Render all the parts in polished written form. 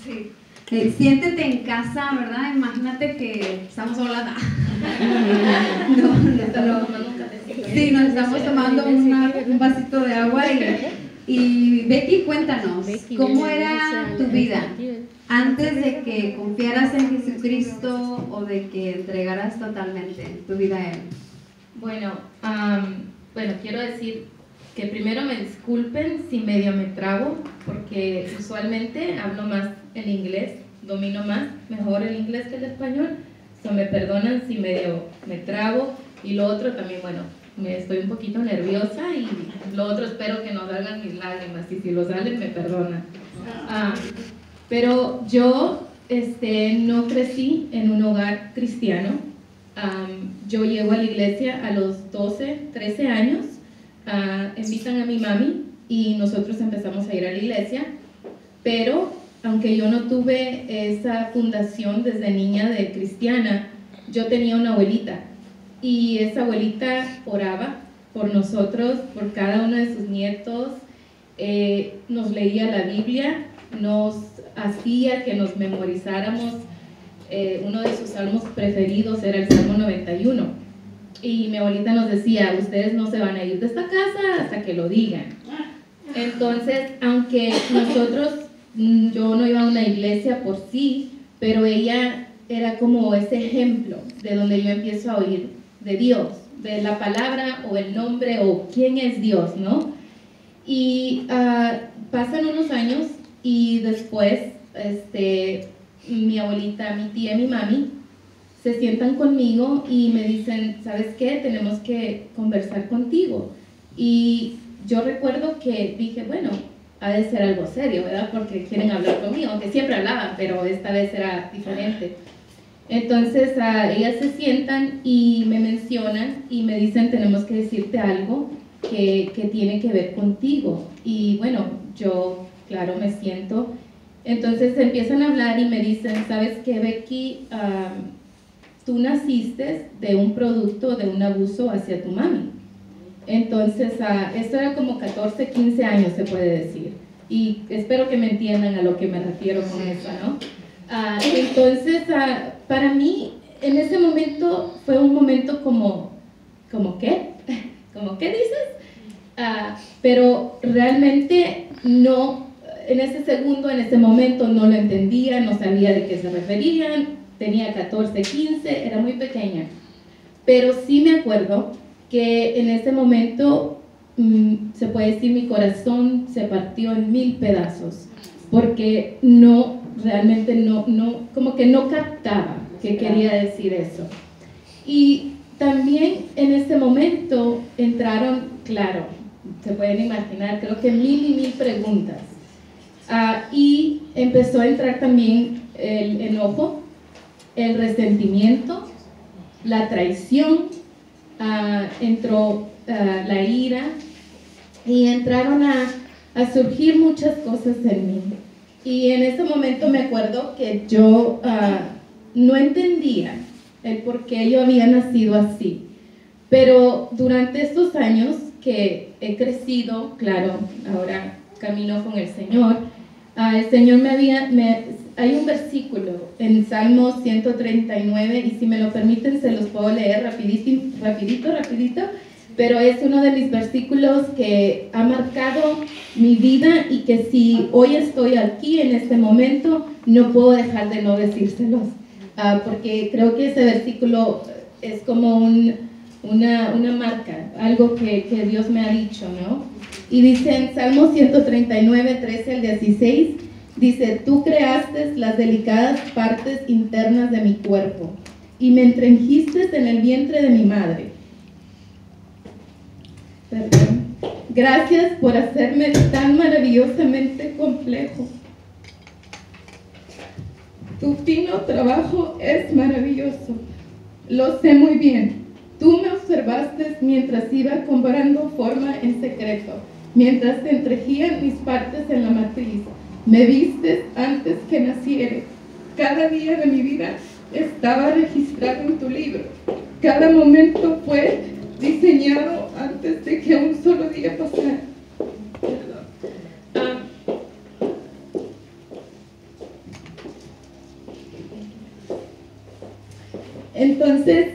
Sí. Siéntete en casa, ¿verdad? Imagínate que estamos solas. Sí, nos estamos tomando un vasito de agua y Becky, cuéntanos, ¿cómo era tu vida antes de que confiaras en Jesucristo o de que entregaras totalmente tu vida a Él? Bueno, quiero decir que primero me disculpen si medio me trabo, porque usualmente hablo más el inglés, domino mejor el inglés que el español, me perdonan si medio me trabo. Y lo otro también, me estoy un poquito nerviosa y lo otro espero que no salgan mis lágrimas, y si lo salen me perdonan. Pero yo no crecí en un hogar cristiano. Yo llego a la iglesia a los 12, 13 años, invitan a mi mami y nosotros empezamos a ir a la iglesia, pero aunque yo no tuve esa fundación desde niña de cristiana, yo tenía una abuelita y esa abuelita oraba por nosotros, por cada uno de sus nietos, nos leía la Biblia, nos hacía que nos memorizáramos. Uno de sus salmos preferidos era el Salmo 91 y mi abuelita nos decía: ustedes no se van a ir de esta casa hasta que lo digan. Entonces, aunque yo no iba a una iglesia por sí, pero ella era como ese ejemplo de donde yo empiezo a oír de Dios, de la palabra o el nombre o quién es Dios, ¿no? Y pasan unos años y después mi abuelita, mi tía y mi mami se sientan conmigo y me dicen: ¿sabes qué? Tenemos que conversar contigo. Y yo recuerdo que dije, bueno, ha de ser algo serio, ¿verdad? Porque quieren hablar conmigo, aunque siempre hablaban, pero esta vez era diferente. Entonces ellas se sientan y me mencionan y me dicen: tenemos que decirte algo que tiene que ver contigo. Y bueno, yo, claro, me siento. Entonces empiezan a hablar y me dicen: ¿sabes qué, Becky? Tú naciste de un producto de un abuso hacia tu mami. Entonces, esto era como 14, 15 años, se puede decir. Y espero que me entiendan a lo que me refiero con eso, ¿no? Entonces, para mí, en ese momento, fue un momento como ¿qué? ¿Como qué dices? Pero realmente no, en ese segundo, en ese momento, no lo entendía, no sabía de qué se referían. Tenía 14, 15, era muy pequeña. Pero sí me acuerdo que en ese momento, se puede decir, mi corazón se partió en 1000 pedazos, porque realmente no, como que no captaba qué quería decir eso. Y también en ese momento entraron, claro, se pueden imaginar, creo que 1000 y 1000 preguntas. Y empezó a entrar también el enojo, el resentimiento, la traición, entró la ira y entraron a surgir muchas cosas en mí. Y en ese momento me acuerdo que yo no entendía el por qué yo había nacido así, pero durante estos años que he crecido, claro, ahora camino con el Señor, el Señor hay un versículo en Salmo 139, y si me lo permiten se los puedo leer rapidito, pero es uno de mis versículos que ha marcado mi vida y que si hoy estoy aquí en este momento, no puedo dejar de no decírselos, porque creo que ese versículo es como una marca, algo que Dios me ha dicho, ¿no? Y dice en Salmo 139, 13 al 16, dice: tú creaste las delicadas partes internas de mi cuerpo y me entrenjiste en el vientre de mi madre. Perdón. Gracias por hacerme tan maravillosamente complejo. Tu fino trabajo es maravilloso. Lo sé muy bien. Tú me observaste mientras iba comparando forma en secreto, mientras te entrejían mis partes en la matriz. Me vistes antes que naciera. Cada día de mi vida estaba registrado en tu libro. Cada momento fue diseñado antes de que un solo día pasara. Entonces,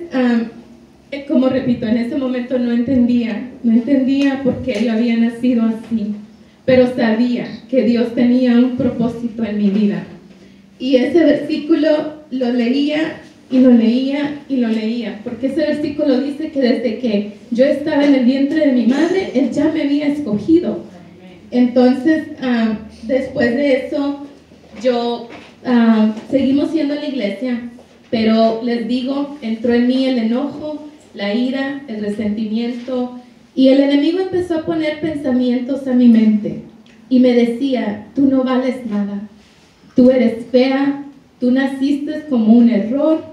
como repito, en ese momento no entendía por qué yo había nacido así, pero sabía que Dios tenía un propósito en mi vida. Y ese versículo lo leía y lo leía y lo leía, porque ese versículo dice que desde que yo estaba en el vientre de mi madre, Él ya me había escogido. Entonces, después de eso, yo seguimos yendo a la iglesia, pero les digo, entró en mí el enojo, la ira, el resentimiento, y el enemigo empezó a poner pensamientos a mi mente y me decía: tú no vales nada, tú eres fea, tú naciste como un error,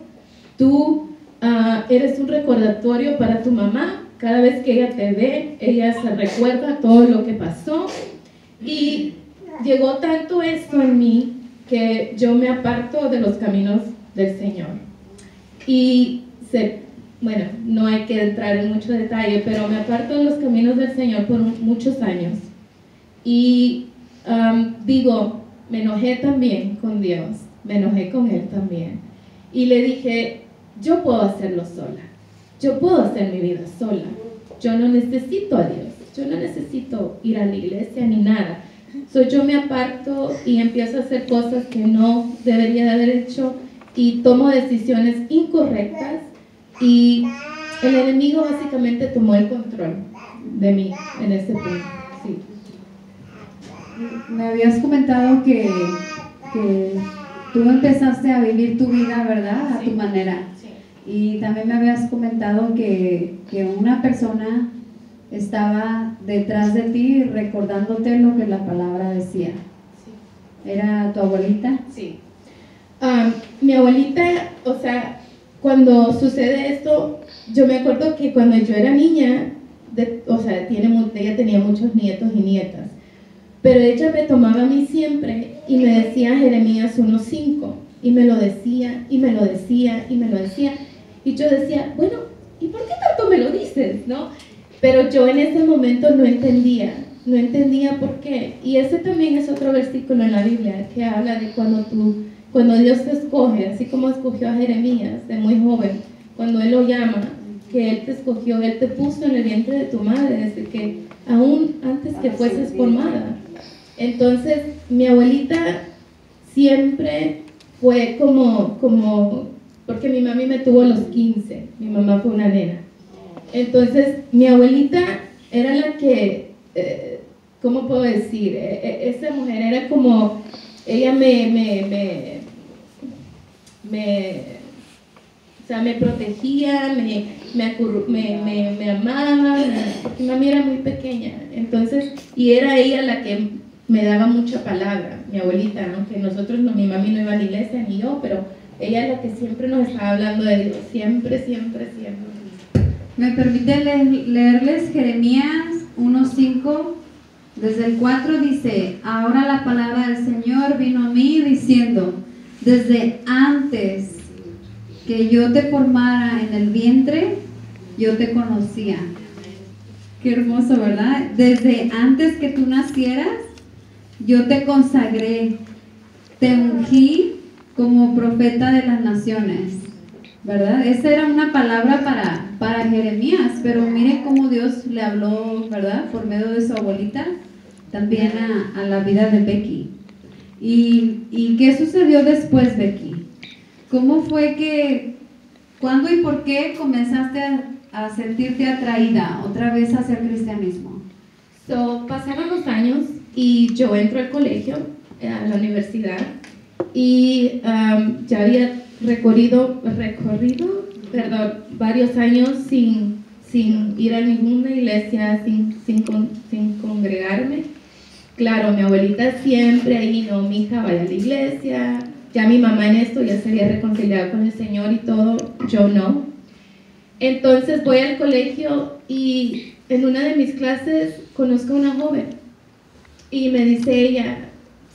tú eres un recordatorio para tu mamá, cada vez que ella te ve, ella se recuerda todo lo que pasó. Y llegó tanto esto en mí que yo me aparto de los caminos del Señor. Y bueno, no hay que entrar en mucho detalle, pero me aparto de los caminos del Señor por muchos años. Y me enojé también con Dios, me enojé con Él también. Y le dije: yo puedo hacerlo sola, yo puedo hacer mi vida sola, yo no necesito a Dios, yo no necesito ir a la iglesia ni nada. Yo me aparto y empiezo a hacer cosas que no debería de haber hecho y tomo decisiones incorrectas, y el enemigo básicamente tomó el control de mí en ese punto. Sí. Me habías comentado que tú empezaste a vivir tu vida, ¿verdad? A tu manera. Sí. Y también me habías comentado que una persona estaba detrás de ti recordándote lo que la palabra decía. Sí. ¿Era tu abuelita? Sí. Mi abuelita, o sea, cuando sucede esto, yo me acuerdo que cuando yo era niña, ella tenía muchos nietos y nietas, pero ella me tomaba a mí siempre y me decía Jeremías 1:5, y me lo decía, y me lo decía, y me lo decía, y yo decía: bueno, ¿y por qué tanto me lo dices? ¿No? Pero yo en ese momento no entendía por qué. Y ese también es otro versículo en la Biblia que habla de cuando Dios te escoge, así como escogió a Jeremías de muy joven, cuando Él lo llama, que Él te escogió, Él te puso en el vientre de tu madre desde que, aún antes que fueses formada. Entonces, mi abuelita siempre fue porque mi mami me tuvo a los 15, mi mamá fue una nena. Entonces, mi abuelita era la que, ¿cómo puedo decir? Esa mujer era como, ella me protegía, me amaba, porque mi mami era muy pequeña. Entonces, y era ella la que me daba mucha palabra, mi abuelita, aunque nosotros, mi mami no iba a la iglesia ni yo, pero ella es la que siempre nos estaba hablando de Dios, siempre. ¿Me permite leerles Jeremías 1:5? Desde el 4 dice: ahora la palabra del Señor vino a mí diciendo: desde antes que yo te formara en el vientre, yo te conocía. Qué hermoso, ¿verdad? Desde antes que tú nacieras, yo te consagré, te ungí como profeta de las naciones, ¿verdad? Esa era una palabra para Jeremías, pero miren cómo Dios le habló, ¿verdad? Por medio de su abuelita, también a la vida de Becky. ¿Y qué sucedió después, Becky? ¿Cómo fue cuándo y por qué comenzaste a sentirte atraída otra vez hacia el cristianismo? Pasaron los años y yo entro al colegio, a la universidad, y ya había recorrido varios años sin ir a ninguna iglesia, sin congregarme. Claro, mi abuelita siempre ahí: no, mi hija, vaya a la iglesia. Ya mi mamá en esto ya se había reconciliado con el Señor y todo, yo no. Entonces voy al colegio y en una de mis clases conozco a una joven y me dice ella,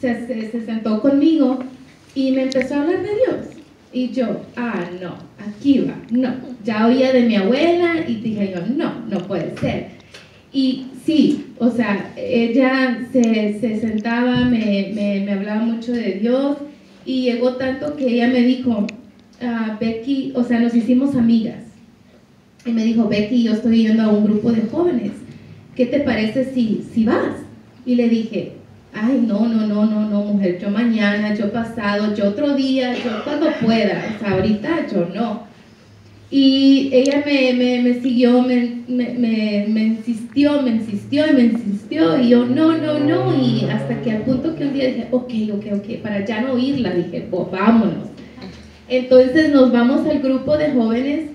se sentó conmigo y me empezó a hablar de Dios. Y yo, no, aquí va, no. Ya oía de mi abuela y dije yo, no puede ser. Y sí, o sea, ella se sentaba, me hablaba mucho de Dios, y llegó tanto que ella me dijo: Becky, o sea, nos hicimos amigas. Y me dijo, Becky, yo estoy yendo a un grupo de jóvenes. ¿Qué te parece si vas? Y le dije, ay, no, mujer, yo mañana, yo pasado, yo otro día, yo cuando pueda, o sea, ahorita yo no. Y ella me siguió, me insistió, y yo no, y hasta que al punto que un día dije, ok, para ya no irla, dije, pues vámonos. Entonces nos vamos al grupo de jóvenes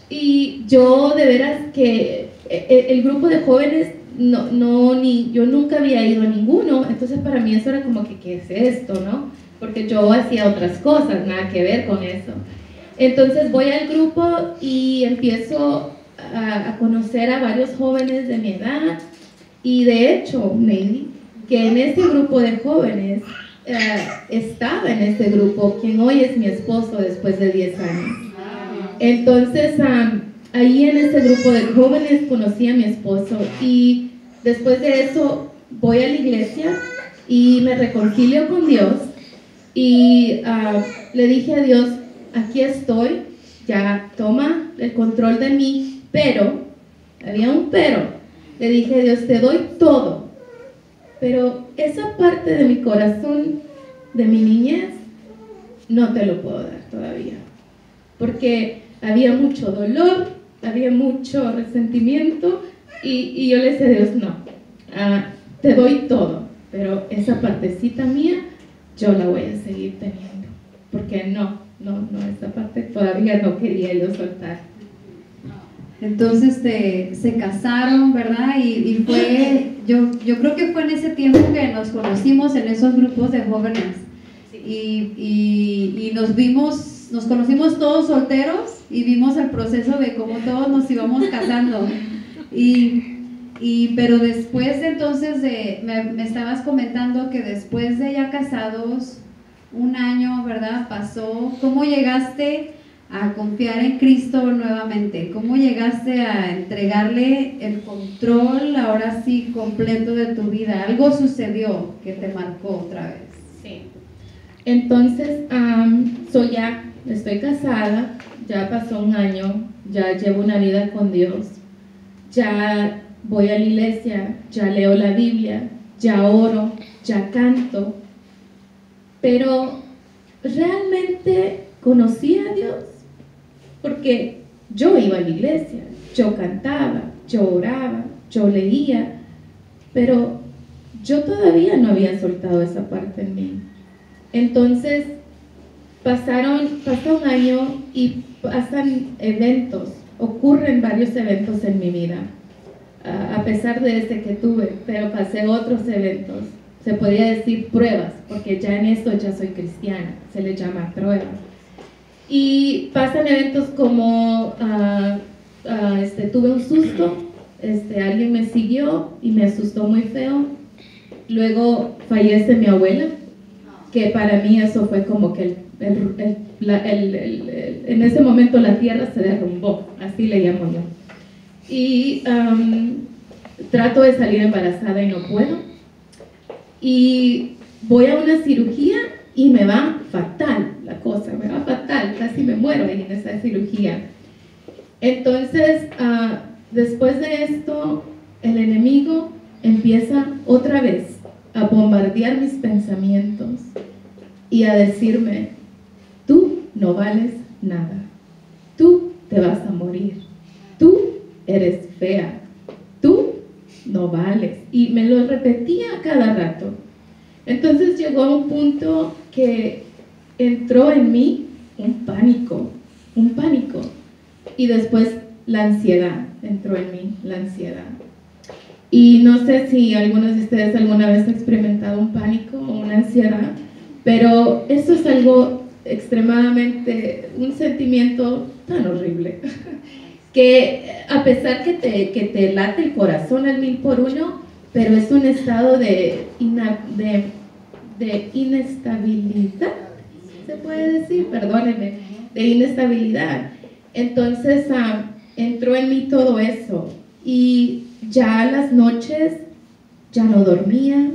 y yo de veras que el grupo de jóvenes yo nunca había ido a ninguno, entonces para mí eso era como que, ¿qué es esto, no? Porque yo hacía otras cosas, nada que ver con eso. Entonces voy al grupo y empiezo a conocer a varios jóvenes de mi edad, y de hecho, Lady, que en ese grupo de jóvenes estaba en ese grupo quien hoy es mi esposo después de 10 años. Entonces, ahí en ese grupo de jóvenes conocí a mi esposo, y después de eso voy a la iglesia y me reconcilio con Dios, y le dije a Dios, aquí estoy, ya toma el control de mí, pero, había un pero, le dije a Dios, te doy todo, pero esa parte de mi corazón, de mi niñez, no te lo puedo dar todavía, porque había mucho dolor, había mucho resentimiento, y yo le decía a Dios, no, te doy todo, pero esa partecita mía, yo la voy a seguir teniendo, porque no, esa parte todavía no quería yo soltar. Entonces se casaron, ¿verdad? Y fue, yo creo que fue en ese tiempo que nos conocimos en esos grupos de jóvenes, y nos conocimos todos solteros, y vimos el proceso de cómo todos nos íbamos casando, pero después de entonces me estabas comentando que después de ya casados, un año, ¿verdad? Pasó. ¿Cómo llegaste a confiar en Cristo nuevamente? ¿Cómo llegaste a entregarle el control ahora sí completo de tu vida? Algo sucedió que te marcó otra vez. Sí. Entonces, ya estoy casada, ya pasó un año, ya llevo una vida con Dios, ya voy a la iglesia, ya leo la Biblia, ya oro, ya canto, pero realmente conocí a Dios porque yo iba a la iglesia, yo cantaba, yo oraba, yo leía, pero yo todavía no había soltado esa parte en mí. Entonces pasó un año y pasan eventos, ocurren varios eventos en mi vida, a pesar de ese que tuve, pero pasé otros eventos, se podría decir pruebas, porque ya en esto ya soy cristiana, se le llama pruebas. Y pasan eventos como, tuve un susto, alguien me siguió y me asustó muy feo, luego fallece mi abuela, que para mí eso fue como que en ese momento la tierra se derrumbó, así le llamo yo. Y trato de salir embarazada y no puedo. Y voy a una cirugía y me va fatal la cosa, me va fatal, casi me muero ahí en esa cirugía. Entonces, después de esto, el enemigo empieza otra vez a bombardear mis pensamientos y a decirme, tú no vales nada, tú te vas a morir, tú eres fea, tú no vales, y me lo repetía cada rato. Entonces llegó a un punto que entró en mí un pánico, y después la ansiedad, entró en mí la ansiedad. Y no sé si algunos de ustedes alguna vez han experimentado un pánico o una ansiedad, pero eso es algo extremadamente, un sentimiento tan horrible, que a pesar que te late el corazón al 1000 por 1, pero es un estado de inestabilidad, se puede decir, perdónenme, de inestabilidad. Entonces entró en mí todo eso, y ya las noches ya no dormía,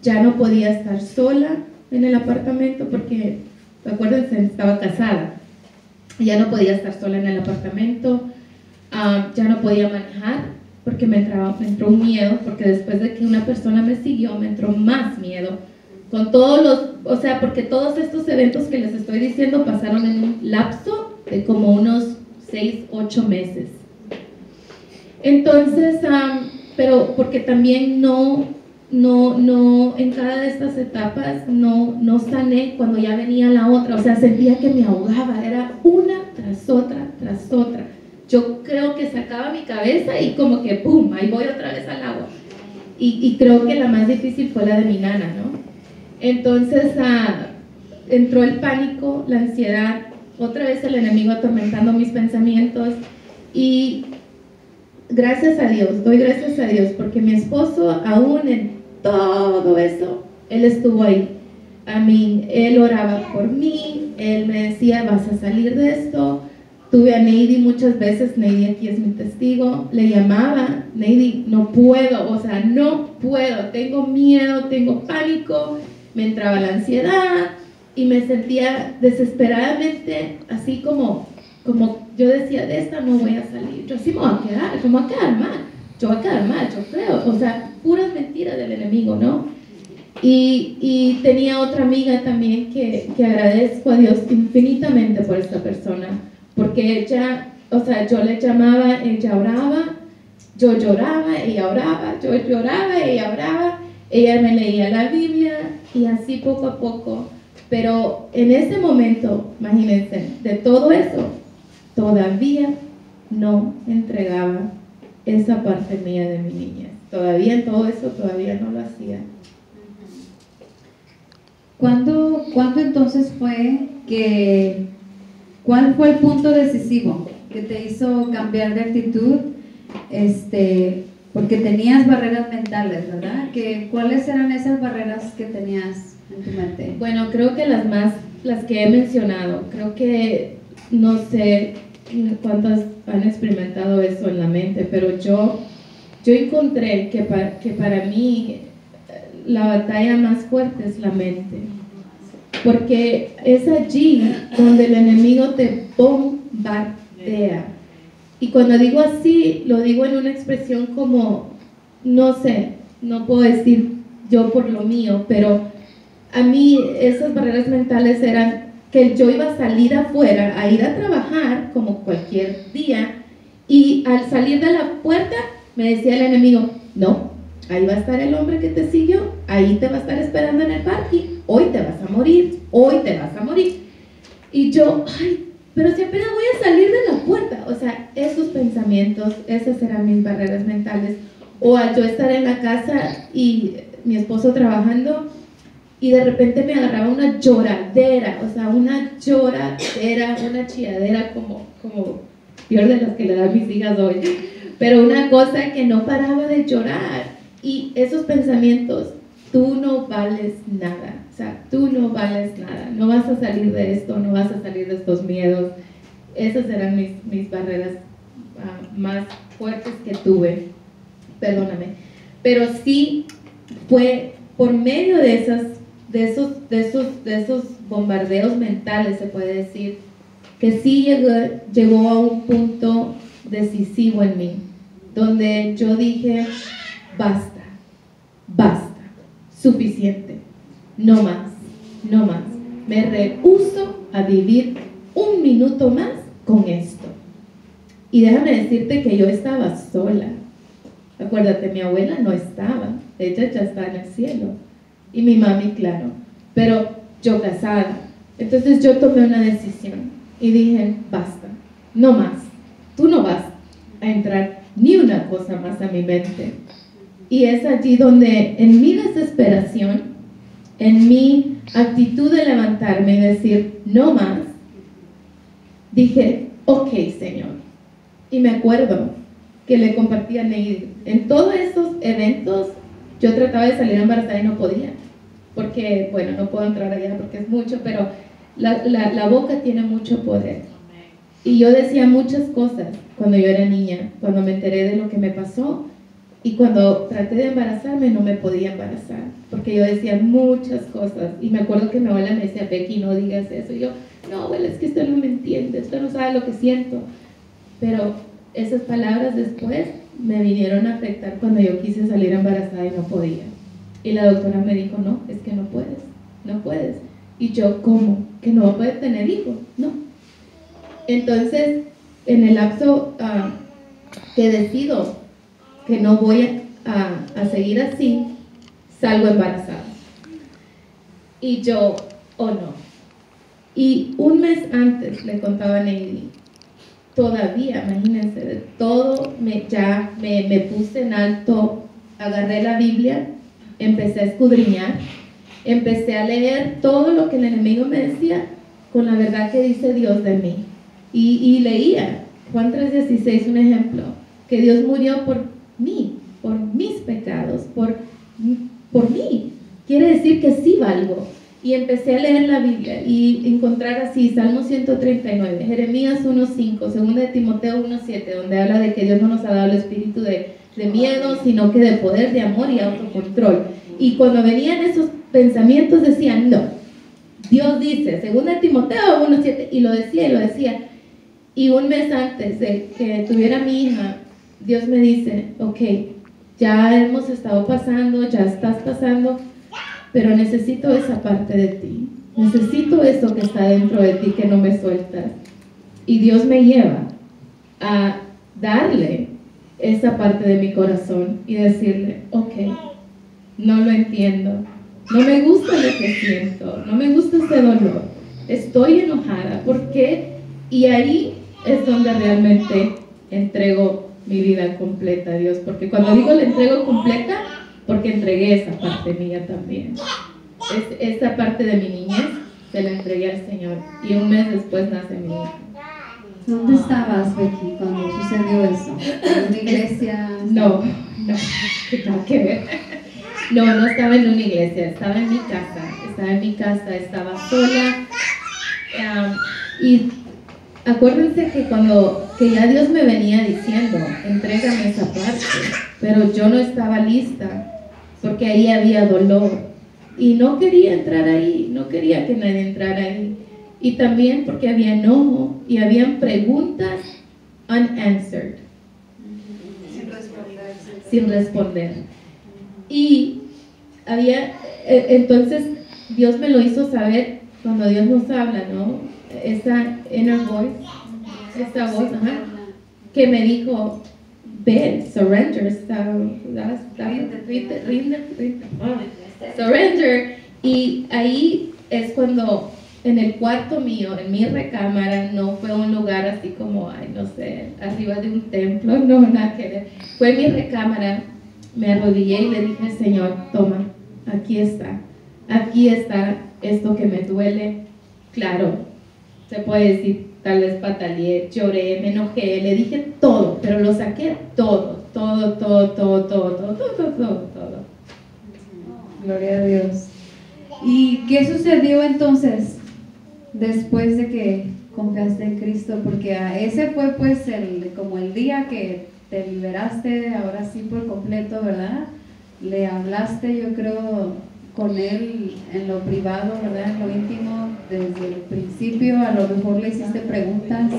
ya no podía estar sola en el apartamento porque acuérdense, estaba casada. Ya no podía estar sola en el apartamento, ya no podía manejar porque me entró un miedo, porque después de que una persona me siguió, me entró más miedo. Con porque todos estos eventos que les estoy diciendo pasaron en un lapso de como unos 6, 8 meses. Entonces, pero porque también no, en cada de estas etapas no sané cuando ya venía la otra, o sea, sentía que me ahogaba, era una tras otra, tras otra. Yo creo que sacaba mi cabeza y como que ¡pum!, ahí voy otra vez al agua. Y creo que la más difícil fue la de mi nana, ¿no? Entonces entró el pánico, la ansiedad, otra vez el enemigo atormentando mis pensamientos y gracias a Dios, doy gracias a Dios porque mi esposo aún en todo eso, él estuvo ahí. Él oraba por mí, él me decía, vas a salir de esto. Tuve a Neidy muchas veces, Neidy aquí es mi testigo, le llamaba, Neidy, no puedo, no puedo, tengo miedo, tengo pánico, me entraba la ansiedad y me sentía desesperadamente así como yo decía, de esta no voy a salir, yo así me voy a quedar mal, yo creo, puras mentiras del enemigo, ¿no? Y tenía otra amiga también que agradezco a Dios infinitamente por esta persona, porque ella, yo le llamaba, ella oraba, yo lloraba, ella oraba, yo lloraba, ella oraba, ella me leía la Biblia y así poco a poco, pero en ese momento, imagínense, de todo eso, todavía no entregaba esa parte mía de mi niñez, todavía en todo eso, todavía no lo hacía. ¿Cuándo entonces cuál fue el punto decisivo que te hizo cambiar de actitud? Porque tenías barreras mentales, ¿verdad? ¿Cuáles eran esas barreras que tenías en tu mente? Bueno, creo que las que he mencionado, creo que no sé cuántas han experimentado eso en la mente, pero yo encontré que para mí la batalla más fuerte es la mente, porque es allí donde el enemigo te bombardea. Y cuando digo así, lo digo en una expresión como, no sé, no puedo decir yo por lo mío, pero a mí esas barreras mentales eran que yo iba a salir afuera, a ir a trabajar como cualquier día, y al salir de la puerta me decía el enemigo, no, ahí va a estar el hombre que te siguió, ahí te va a estar esperando en el parking, hoy te vas a morir, hoy te vas a morir. Y yo, pero si apenas voy a salir de la puerta, esos pensamientos, esas eran mis barreras mentales. O al yo estar en la casa y mi esposo trabajando y de repente me agarraba una lloradera, una chilladera como peor de las que le dan mis hijas hoy, pero una cosa que no paraba de llorar. Y esos pensamientos, tú no vales nada, tú no vales nada, no vas a salir de esto, no vas a salir de estos miedos. Esas eran mis barreras más fuertes que tuve, perdóname. Pero sí fue por medio de esos bombardeos mentales, se puede decir, que sí llegó a un punto decisivo en mí, donde yo dije, basta, suficiente, no más, me rehúso a vivir un minuto más con esto. Y déjame decirte que yo estaba sola, acuérdate, mi abuela no estaba, ella ya está en el cielo, y mi mami, claro, pero yo casada. Entonces yo tomé una decisión y dije, basta, no más, tú no vas a entrar ni una cosa más a mi mente. Y es allí donde en mi desesperación, en mi actitud de levantarme y decir no más, dije, ok, Señor. Y me acuerdo que le compartí a Neidy, en todos esos eventos yo trataba de salir embarazada y no podía, porque, bueno, no puedo entrar allá porque es mucho, pero la boca tiene mucho poder. Y yo decía muchas cosas cuando yo era niña, cuando me enteré de lo que me pasó, Y cuando traté de embarazarme, no me podía embarazar, porque yo decía muchas cosas. Y me acuerdo que mi abuela me decía, Becky, no digas eso. Y yo, no, abuela, es que usted no me entiende, usted no sabe lo que siento. Pero esas palabras después me vinieron a afectar cuando yo quise salir embarazada y no podía. Y la doctora me dijo, no, es que no puedes, no puedes. Y yo, ¿cómo? ¿Que no puede tener hijos? No. Entonces, en el lapso que decido que no voy a seguir así, salgo embarazada. Y yo, oh no. Y un mes antes le contaba a Neidy, todavía, imagínense, de todo, me puse en alto, agarré la Biblia, empecé a escudriñar, empecé a leer todo lo que el enemigo me decía con la verdad que dice Dios de mí. Y leía Juan 3:16, un ejemplo, que Dios murió por mí, por mis pecados, por mí. Quiere decir que sí valgo. Y empecé a leer la Biblia y encontrar así, Salmo 139, Jeremías 1:5, 2 de Timoteo 1:7, donde habla de que Dios no nos ha dado el espíritu de miedo, sino que de poder, de amor y autocontrol. Y cuando venían esos pensamientos decían, no, Dios dice, 2 de Timoteo 1:7, y lo decía. Y un mes antes de que tuviera mi hija, Dios me dice, ok, ya hemos estado pasando, ya estás pasando, pero necesito esa parte de ti, necesito eso que está dentro de ti que no me sueltas. Y Dios me lleva a darle esa parte de mi corazón y decirle, ok, no lo entiendo, no me gusta lo que siento, no me gusta ese dolor, estoy enojada, ¿por qué? Y ahí es donde realmente entrego mi vida completa a Dios, porque cuando digo la entrego completa, porque entregué esa parte mía también. Esa parte de mi niñez se la entregué al Señor y un mes después nace mi hija. ¿Dónde estabas, Becky, cuando sucedió eso? ¿En una iglesia? No, que nada que ver. No estaba en una iglesia, estaba en mi casa, estaba sola. Y acuérdense que ya Dios me venía diciendo, entrégame esa parte, pero yo no estaba lista, porque ahí había dolor, y no quería entrar ahí, no quería que nadie entrara ahí, y también porque había enojo, y habían preguntas unanswered, sin responder, y entonces Dios me lo hizo saber, cuando Dios nos habla, ¿no? Esa inner voice, esa voz, que me dijo, ven, surrender, surrender. Y ahí es cuando en el cuarto mío, en mi recámara, no fue un lugar así como, ay, no sé, arriba de un templo, no, nada que ver. Fue mi recámara, me arrodillé y le dije, Señor, toma, aquí está esto que me duele. Claro, se puede decir, tal vez pataleé, lloré, me enojé, le dije todo, pero lo saqué todo. Gloria a Dios. ¿Y qué sucedió entonces después de que confiaste en Cristo? Porque ese fue pues como el día que te liberaste, ahora sí por completo, ¿verdad? Le hablaste, yo creo, con Él en lo privado, ¿verdad? En lo íntimo, desde el principio. A lo mejor le hiciste preguntas,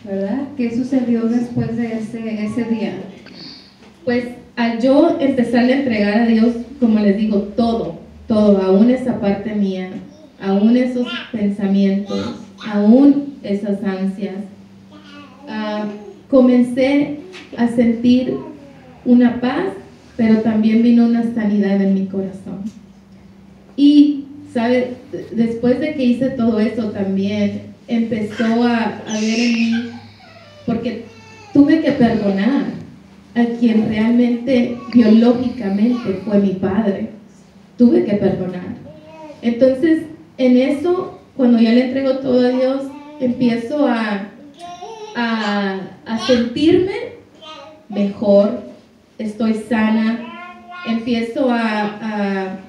¿verdad? ¿Qué sucedió después de ese día? Pues al yo empezar a entregar a Dios, como les digo, todo, aún esa parte mía, aún esos pensamientos, aún esas ansias, comencé a sentir una paz, pero también vino una sanidad en mi corazón. Y, ¿sabe? Después de que hice todo eso también empezó a ver en mí, porque tuve que perdonar a quien realmente biológicamente fue mi padre. Tuve que perdonar. Entonces, en eso, cuando ya le entrego todo a Dios, empiezo a sentirme mejor, estoy sana, empiezo a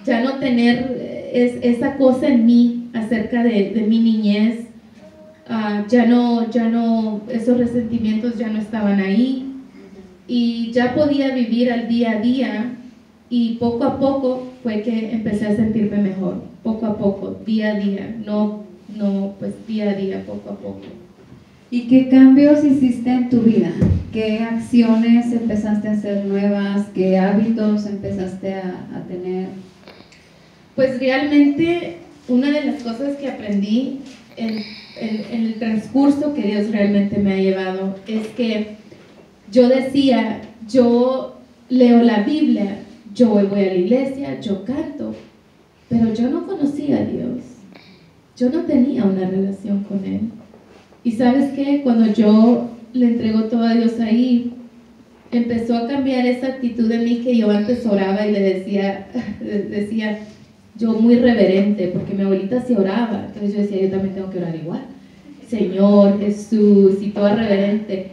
ya no tener esa cosa en mí acerca de mi niñez. Ya no, esos resentimientos ya no estaban ahí. y ya podía vivir al día a día, y poco a poco fue que empecé a sentirme mejor, poco a poco, día a día, pues día a día, poco a poco. ¿Y qué cambios hiciste en tu vida? ¿Qué acciones empezaste a hacer nuevas? ¿Qué hábitos empezaste a tener? Pues realmente una de las cosas que aprendí en el transcurso que Dios realmente me ha llevado es que yo decía, yo leo la Biblia, yo voy a la iglesia, yo canto, pero yo no conocía a Dios, yo no tenía una relación con Él. Y ¿sabes qué? Cuando yo le entrego todo a Dios ahí, empezó a cambiar esa actitud de mí que yo antes oraba y le decía yo muy reverente, porque mi abuelita sí oraba, entonces yo decía, yo también tengo que orar igual, Señor, Jesús, y toda reverente.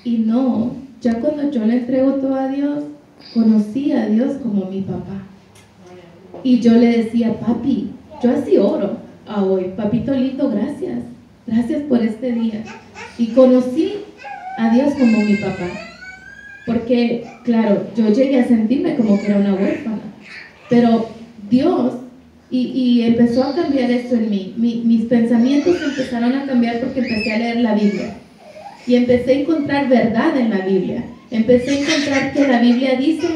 Y no, ya cuando yo le entrego todo a Dios, conocí a Dios como mi papá. Y yo le decía, papi, yo así oro a hoy, papito lindo, gracias por este día. Y conocí a Dios como mi papá, porque claro, yo llegué a sentirme como que era una huérfana, pero Dios, y empezó a cambiar esto en mí, mis pensamientos empezaron a cambiar porque empecé a leer la Biblia, y empecé a encontrar verdad en la Biblia, empecé a encontrar que la Biblia dice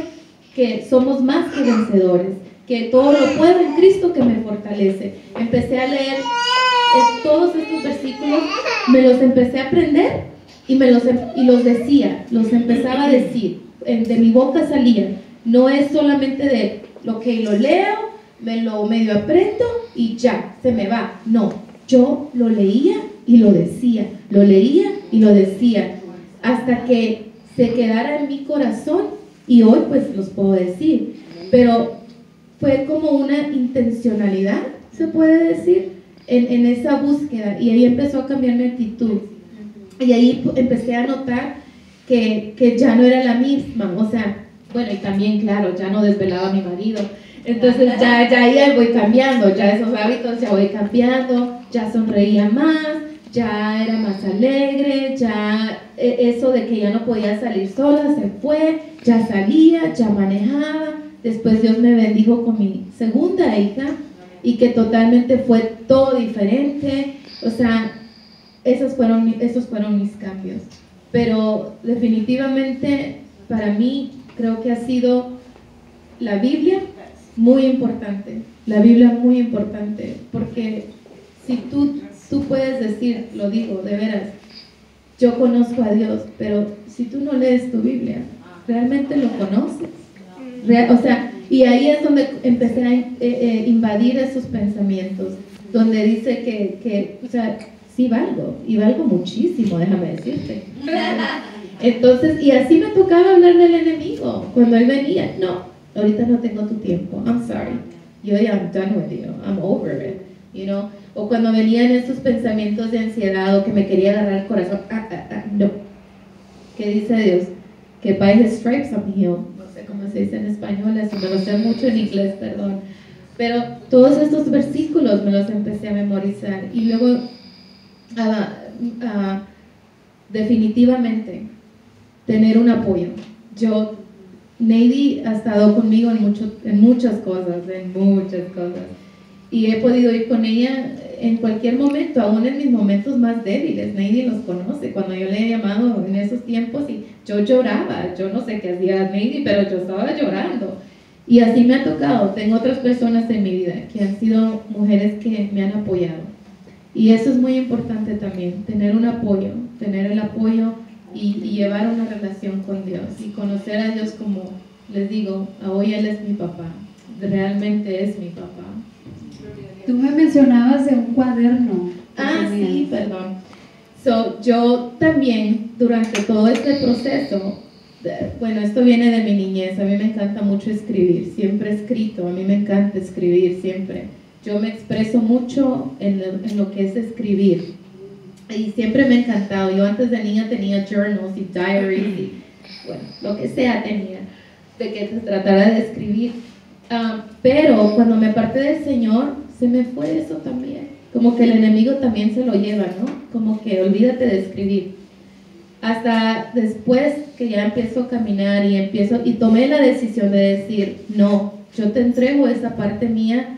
que somos más que vencedores, que todo lo puedo en Cristo que me fortalece. Empecé a leer todos estos versículos, me los empecé a aprender y los decía, los empezaba a decir, de mi boca salían. No es solamente de lo que lo leo, me lo medio aprendo y ya, se me va. No, yo lo leía y lo decía, lo leía y lo decía, hasta que se quedara en mi corazón, y hoy pues los puedo decir, pero fue como una intencionalidad, se puede decir, en esa búsqueda, y ahí empezó a cambiar mi actitud, y ahí empecé a notar que ya no era la misma, o sea, bueno, y también, claro, ya no desvelaba a mi marido, entonces ya voy cambiando, ya esos hábitos ya voy cambiando, ya sonreía más, ya era más alegre, ya eso de que ya no podía salir sola se fue, ya salía, ya manejaba. Después Dios me bendijo con mi segunda hija, y que totalmente fue todo diferente. O sea, esos fueron mis cambios. Pero definitivamente para mí creo que ha sido la Biblia muy importante. La Biblia muy importante, porque si tú puedes decir, lo digo de veras, yo conozco a Dios, pero si tú no lees tu Biblia, ¿realmente lo conoces? O sea, y ahí es donde empecé a invadir esos pensamientos, donde dice que o sea, sí valgo, y valgo muchísimo, déjame decirte. Entonces, y así me tocaba hablar del enemigo, cuando él venía, no, ahorita no tengo tu tiempo, I'm sorry, yo ya I'm done with you, I'm over it, you know, o cuando venían esos pensamientos de ansiedad, o que me quería agarrar el corazón, no, ¿qué dice Dios? Que by his stripes I'm healed. Como se dice en español, eso me lo sé mucho en inglés, perdón, pero todos estos versículos me los empecé a memorizar, y luego definitivamente tener un apoyo. Neidy ha estado conmigo en muchas cosas, y he podido ir con ella en cualquier momento, aún en mis momentos más débiles. Neidy los conoce, cuando yo le he llamado en esos tiempos y yo lloraba, yo no sé qué hacía Neidy, pero yo estaba llorando, y así me ha tocado. Tengo otras personas en mi vida que han sido mujeres que me han apoyado, y eso es muy importante también, tener el apoyo y llevar una relación con Dios, y conocer a Dios como, les digo, hoy Él es mi papá, realmente es mi papá. Tú me mencionabas de un cuaderno. Sí, perdón. Yo también, durante todo este proceso, bueno, esto viene de mi niñez, a mí me encanta mucho escribir, siempre he escrito, a mí me encanta escribir, siempre. Yo me expreso mucho en lo que es escribir, y siempre me ha encantado. Yo antes de niña tenía journals y diaries, y bueno, lo que sea tenía, de que se tratara de escribir. Pero cuando me aparté del Señor, se me fue eso también, como que el enemigo también se lo lleva, ¿no? Como que olvídate de escribir. Hasta después que ya empiezo a caminar y tomé la decisión de decir, no, yo te entrego esa parte mía,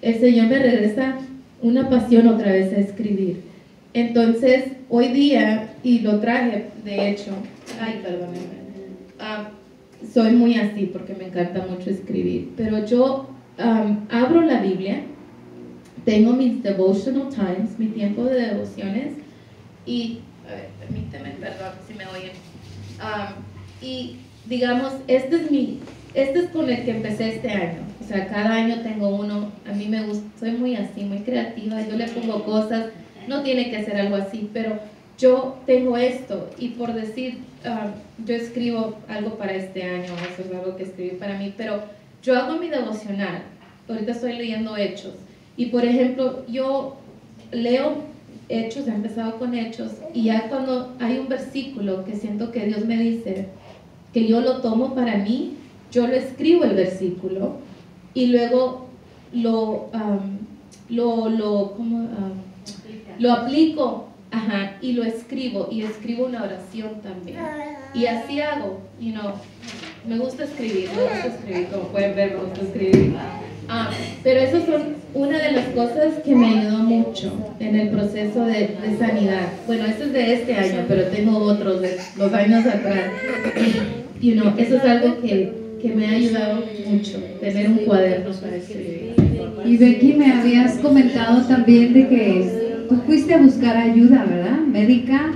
el Señor me regresa una pasión otra vez a escribir. Entonces, hoy día, y lo traje, de hecho, soy muy así porque me encanta mucho escribir, pero yo abro la Biblia, tengo mis devotional times, mi tiempo de devociones, y, a ver, permíteme, perdón si me oyen, y digamos, este es con el que empecé este año, o sea, cada año tengo uno, a mí me gusta, soy muy así, muy creativa, yo le pongo cosas, no tiene que ser algo así, pero yo tengo esto, y por decir, yo escribo algo para este año, eso es algo que escribí para mí, pero yo hago mi devocional, ahorita estoy leyendo Hechos, y por ejemplo, yo leo Hechos, he empezado con Hechos, y ya cuando hay un versículo que siento que Dios me dice, que yo lo tomo para mí, yo lo escribo el versículo, y luego lo aplico, y lo escribo, y escribo una oración también, y así hago, me gusta escribir, como pueden ver, me gusta escribir, pero esas son una de las cosas que me ayudó mucho en el proceso de sanidad. Bueno, esto es de este año, pero tengo otros de los años atrás, y eso es algo que me ha ayudado mucho, tener un cuaderno para escribir. Y Becky, me habías comentado también de que tú fuiste a buscar ayuda, ¿verdad? Médica,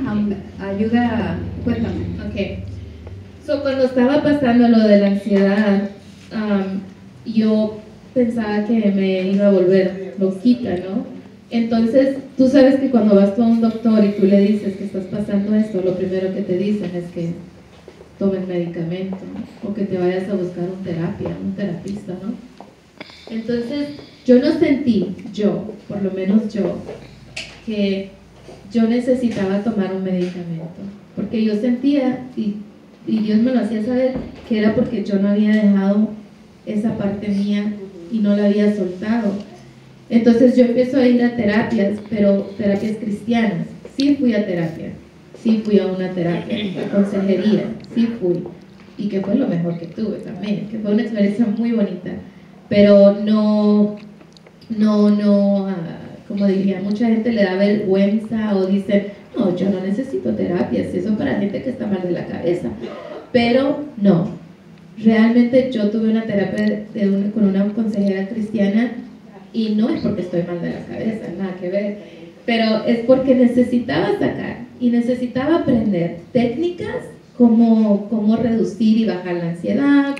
ayuda, cuéntame. Ok. Cuando estaba pasando lo de la ansiedad, yo pensaba que me iba a volver loquita, ¿no? Entonces, tú sabes que cuando vas a un doctor y tú le dices que estás pasando esto, lo primero que te dicen es que tomes medicamento, ¿no? O que te vayas a buscar un terapista, ¿no? Entonces, yo no sentí, por lo menos yo, que yo necesitaba tomar un medicamento, porque yo sentía, y Dios me lo hacía saber, que era porque yo no había dejado esa parte mía y no la había soltado. Entonces yo empiezo a ir a terapias, pero terapias cristianas. Sí fui a terapia, sí fui a una terapia, a consejería, sí fui, y que fue lo mejor que tuve también, que fue una experiencia muy bonita, pero no, como diría, mucha gente le da vergüenza o dice, no, yo no necesito terapias, eso es para gente que está mal de la cabeza, pero no, realmente yo tuve una terapia con una consejera cristiana y no es porque estoy mal de la cabeza, nada que ver, pero es porque necesitaba sacar y necesitaba aprender técnicas como reducir y bajar la ansiedad,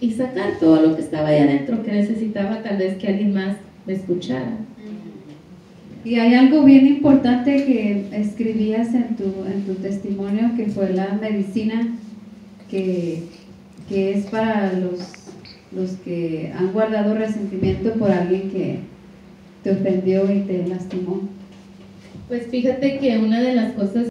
y sacar todo lo que estaba ahí adentro que necesitaba tal vez que alguien más me escuchara. Y hay algo bien importante que escribías en tu testimonio, que fue la medicina que es para los que han guardado resentimiento por alguien que te ofendió y te lastimó. Pues fíjate que una de las cosas